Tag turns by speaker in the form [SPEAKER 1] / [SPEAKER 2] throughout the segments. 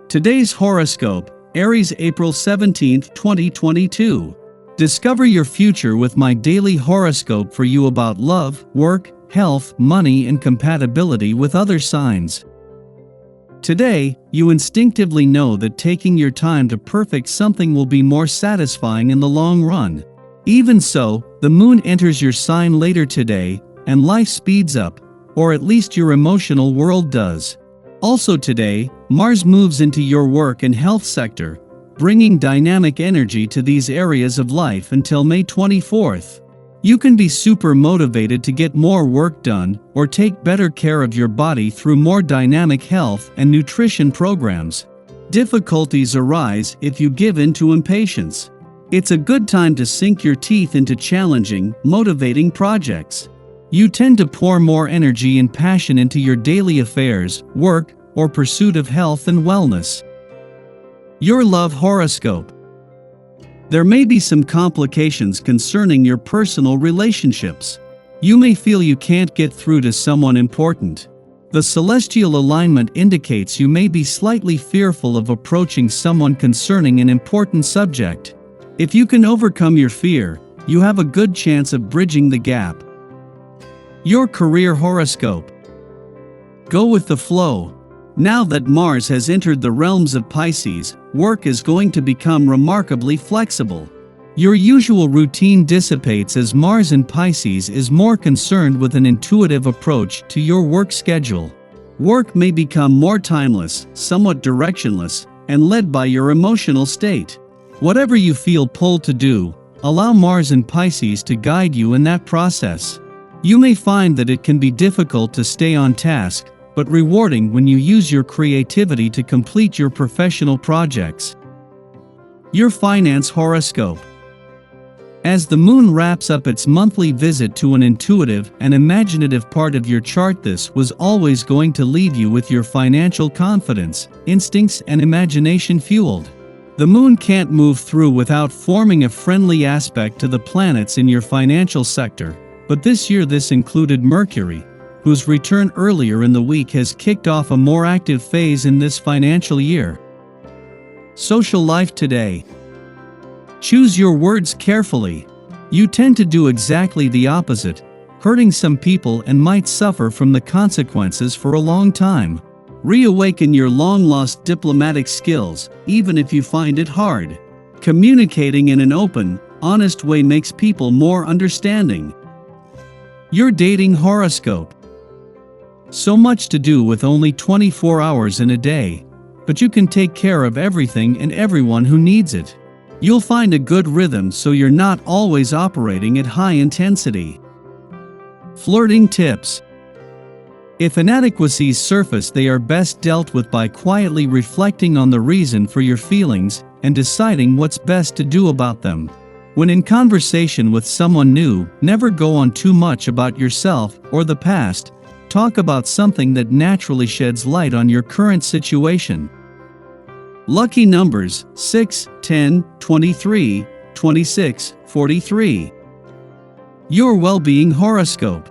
[SPEAKER 1] Today's horoscope, Aries April 17, 2022. Discover your future with my daily horoscope for you about love, work, health, money, and compatibility with other signs. Today, you instinctively know that taking your time to perfect something will be more satisfying in the long run. Even so, the moon enters your sign later today, and life speeds up, or at least your emotional world does. Also today, Mars moves into your work and health sector, bringing dynamic energy to these areas of life until May 24th. You can be super motivated to get more work done or take better care of your body through more dynamic health and nutrition programs. Difficulties arise if you give in to impatience. It's a good time to sink your teeth into challenging, motivating projects. You tend to pour more energy and passion into your daily affairs, work, or pursuit of health and wellness. Your love horoscope. There may be some complications concerning your personal relationships. You may feel you can't get through to someone important. The celestial alignment indicates you may be slightly fearful of approaching someone concerning an important subject. If you can overcome your fear, you have a good chance of bridging the gap. Your career horoscope. Go with the flow. Now that Mars has entered the realms of Pisces, work is going to become remarkably flexible. Your usual routine dissipates as Mars in Pisces is more concerned with an intuitive approach to your work schedule. Work may become more timeless, somewhat directionless, and led by your emotional state. Whatever you feel pulled to do, allow Mars in Pisces to guide you in that process. You may find that it can be difficult to stay on task, but rewarding when you use your creativity to complete your professional projects. Your finance horoscope. As the moon wraps up its monthly visit to an intuitive and imaginative part of your chart, this was always going to leave you with your financial confidence, instincts, and imagination fueled. The moon can't move through without forming a friendly aspect to the planets in your financial sector. But this year this included Mercury, whose return earlier in the week has kicked off a more active phase in this financial year. Social life today. Choose your words carefully. You tend to do exactly the opposite, hurting some people and might suffer from the consequences for a long time. Reawaken your long-lost diplomatic skills, even if you find it hard. Communicating in an open, honest way makes people more understanding. Your dating horoscope. So much to do with only 24 hours in a day, but you can take care of everything and everyone who needs it. You'll find a good rhythm so you're not always operating at high intensity. Flirting tips. If inadequacies surface, they are best dealt with by quietly reflecting on the reason for your feelings and deciding what's best to do about them. When in conversation with someone new, never go on too much about yourself or the past. Talk about something that naturally sheds light on your current situation. Lucky numbers 6, 10, 23, 26, 43. Your well-being horoscope.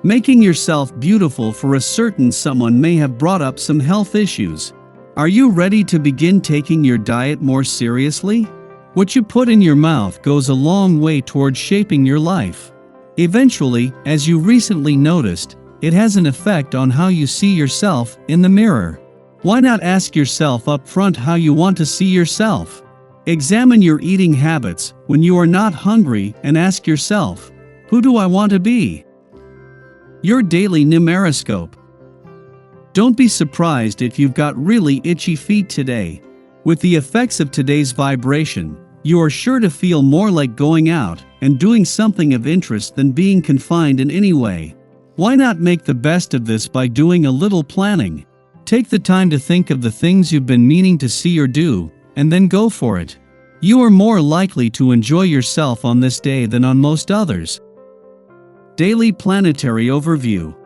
[SPEAKER 1] Making yourself beautiful for a certain someone may have brought up some health issues. Are you ready to begin taking your diet more seriously? What you put in your mouth goes a long way towards shaping your life. Eventually, as you recently noticed, it has an effect on how you see yourself in the mirror. Why not ask yourself up front how you want to see yourself? Examine your eating habits when you are not hungry and ask yourself, who do I want to be? Your daily numeroscope. Don't be surprised if you've got really itchy feet today. With the effects of today's vibration, you are sure to feel more like going out and doing something of interest than being confined in any way. Why not make the best of this by doing a little planning? Take the time to think of the things you've been meaning to see or do, and then go for it. You are more likely to enjoy yourself on this day than on most others. Daily planetary overview.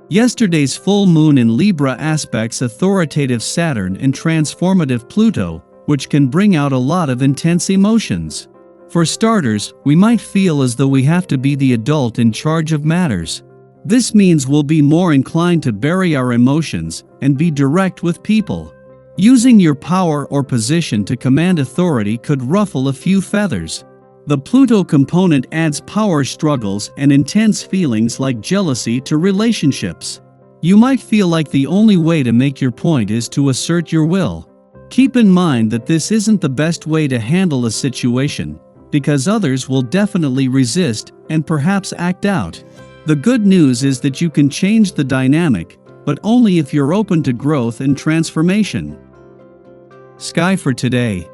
[SPEAKER 1] Yesterday's full moon in Libra aspects authoritative Saturn and transformative Pluto, which can bring out a lot of intense emotions. For starters, we might feel as though we have to be the adult in charge of matters. This means we'll be more inclined to bury our emotions and be direct with people. Using your power or position to command authority could ruffle a few feathers. The Pluto component adds power struggles and intense feelings like jealousy to relationships. You might feel like the only way to make your point is to assert your will. Keep in mind that this isn't the best way to handle a situation, because others will definitely resist and perhaps act out. The good news is that you can change the dynamic, but only if you're open to growth and transformation. Sky for today.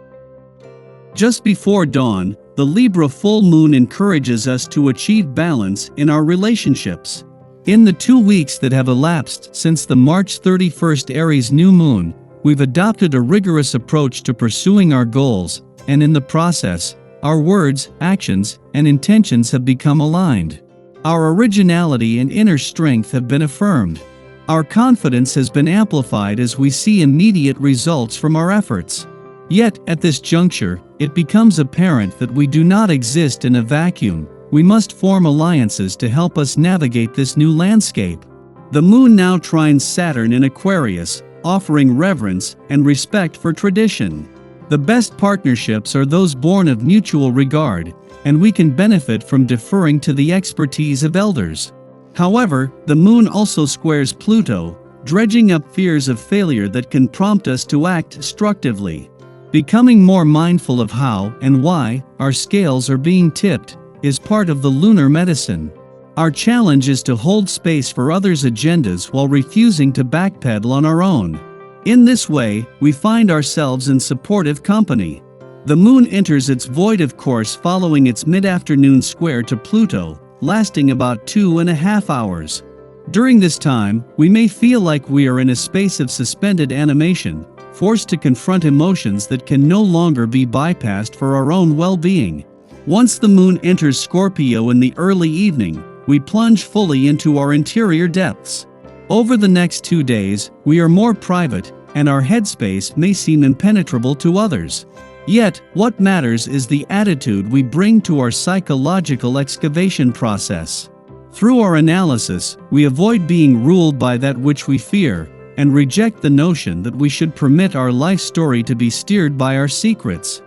[SPEAKER 1] Just before dawn, the Libra full moon encourages us to achieve balance in our relationships. In the 2 weeks that have elapsed since the March 31st Aries new moon, we've adopted a rigorous approach to pursuing our goals, and in the process, our words, actions, and intentions have become aligned. Our originality and inner strength have been affirmed. Our confidence has been amplified as we see immediate results from our efforts. Yet, at this juncture, it becomes apparent that we do not exist in a vacuum. We must form alliances to help us navigate this new landscape. The moon now trines Saturn in Aquarius, offering reverence and respect for tradition. The best partnerships are those born of mutual regard, and we can benefit from deferring to the expertise of elders. However, the moon also squares Pluto, dredging up fears of failure that can prompt us to act destructively. Becoming more mindful of how and why our scales are being tipped is part of the lunar medicine. Our challenge is to hold space for others' agendas while refusing to backpedal on our own. In this way, we find ourselves in supportive company. The moon enters its voidal course following its mid-afternoon square to Pluto, lasting about 2.5 hours. During this time, we may feel like we are in a space of suspended animation, forced to confront emotions that can no longer be bypassed for our own well-being. Once the moon enters Scorpio in the early evening, we plunge fully into our interior depths. Over the next 2 days, we are more private, and our headspace may seem impenetrable to others. Yet, what matters is the attitude we bring to our psychological excavation process. Through our analysis, we avoid being ruled by that which we fear, and reject the notion that we should permit our life story to be steered by our secrets.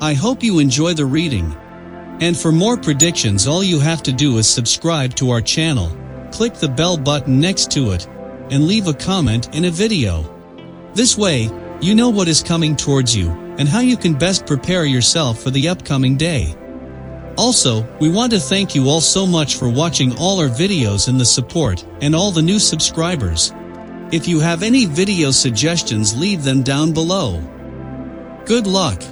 [SPEAKER 1] I hope you enjoy the reading. And for more predictions, all you have to do is subscribe to our channel, click the bell button next to it, and leave a comment in a video. This way, you know what is coming towards you, and how you can best prepare yourself for the upcoming day. Also, we want to thank you all so much for watching all our videos and the support, and all the new subscribers. If you have any video suggestions, leave them down below. Good luck!